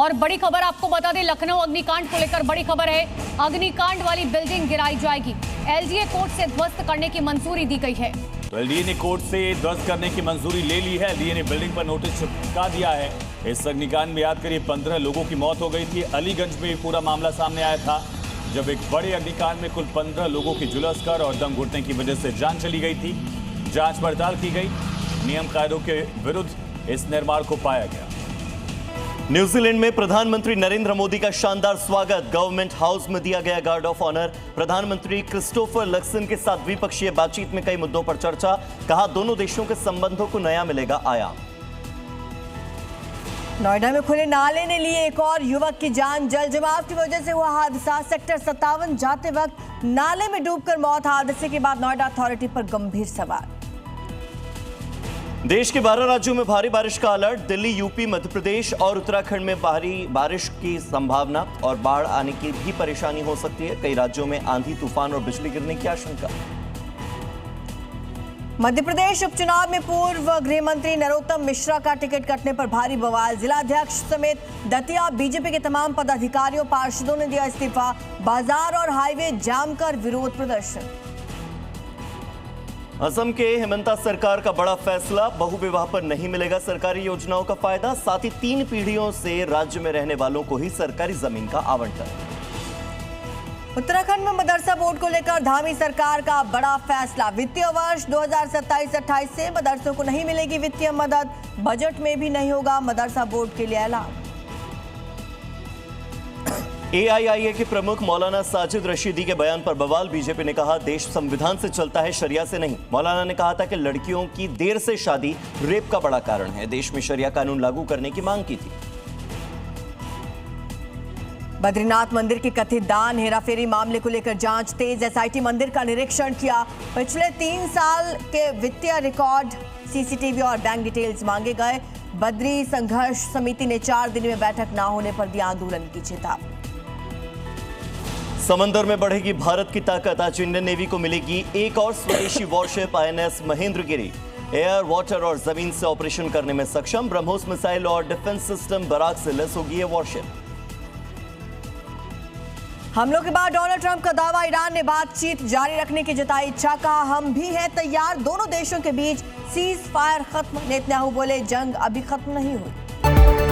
और बड़ी खबर आपको बता दें, लखनऊ अग्निकांड को लेकर बड़ी खबर है। अग्निकांड वाली बिल्डिंग गिराई जाएगी। एलडीए कोर्ट से ध्वस्त करने की मंजूरी दी गई है। तो एलडीए ने कोर्ट से ध्वस्त करने की मंजूरी ले ली है। एलडीए ने बिल्डिंग पर नोटिस चिपका दिया है। इस अग्निकांड में याद करिए 15 लोगों की मौत हो गई थी। अलीगंज में पूरा मामला सामने आया था, जब एक बड़े अग्निकांड में कुल 15 लोगों की झुलसकर और दम घुटने की वजह से जान चली गई थी। जांच पड़ताल की गई, नियम कायदों के विरुद्ध इस निर्माण को पाया गया। न्यूजीलैंड में प्रधानमंत्री नरेंद्र मोदी का शानदार स्वागत। गवर्नमेंट हाउस में दिया गया गार्ड ऑफ ऑनर। प्रधानमंत्री क्रिस्टोफर लक्सन के साथ द्विपक्षीय बातचीत में कई मुद्दों पर चर्चा। कहा दोनों देशों के संबंधों को नया मिलेगा आयाम। नोएडा में खुले नाले ने लिए एक और युवक की जान। जल जमाव की वजह से हुआ हादसा। सेक्टर 57 जाते वक्त नाले में डूबकर मौत। हादसे के बाद नोएडा अथॉरिटी पर गंभीर सवाल। देश के 12 राज्यों में भारी बारिश का अलर्ट। दिल्ली, यूपी, मध्य प्रदेश और उत्तराखंड में भारी बारिश की संभावना और बाढ़ आने की भी परेशानी हो सकती है। कई राज्यों में आंधी, तूफान और बिजली गिरने की आशंका। मध्य प्रदेश उपचुनाव में पूर्व गृह मंत्री नरोत्तम मिश्रा का टिकट कटने पर भारी बवाल। जिलाध्यक्ष समेत दतिया बीजेपी के तमाम पदाधिकारियों, पार्षदों ने दिया इस्तीफा। बाजार और हाईवे जाम कर विरोध प्रदर्शन। असम के हेमंता सरकार का बड़ा फैसला। बहुविवाह पर नहीं मिलेगा सरकारी योजनाओं का फायदा। साथ ही 3 पीढ़ियों से राज्य में रहने वालों को ही सरकारी जमीन का आवंटन। उत्तराखंड में मदरसा बोर्ड को लेकर धामी सरकार का बड़ा फैसला। वित्तीय वर्ष 2027-28 से मदरसों को नहीं मिलेगी वित्तीय मदद। बजट में भी नहीं होगा मदरसा बोर्ड के लिए ऐलान। एआईआईए के प्रमुख मौलाना साजिद रशीदी के बयान पर बवाल। बीजेपी ने कहा देश संविधान से चलता है, शरिया से नहीं। मौलाना ने कहा था कि लड़कियों की देर से शादी रेप का बड़ा कारण है। देश में शरिया कानून लागू करने की मांग की थी। बद्रीनाथ मंदिर के कथित दान हेराफेरी मामले को लेकर जांच तेज। एसआईटी मंदिर का निरीक्षण किया। पिछले 3 साल के वित्तीय रिकॉर्ड, सीसीटीवी और बैंक डिटेल्स मांगे गए। बद्री संघर्ष समिति ने 4 दिन में बैठक न होने पर दिया आंदोलन की चेतावनी। समंदर में बढ़ेगी भारत की ताकत। आज इंडियन नेवी को मिलेगी एक और स्वदेशी worship INS Mahendragiri. Air, water और जमीन से ऑपरेशन करने में सक्षम। ब्रह्मोस मिसाइल और डिफेंस सिस्टम बराक से लेस होगी ये वॉरशिप। हमलों के बाद डोनाल्ड ट्रंप का दावा। ईरान ने बातचीत जारी रखने की जताई इच्छा। कहा हम भी हैं तैयार। दोनों देशों के बीच सीज फायर खत्म। नेतन्याहू बोले जंग अभी खत्म नहीं हुई।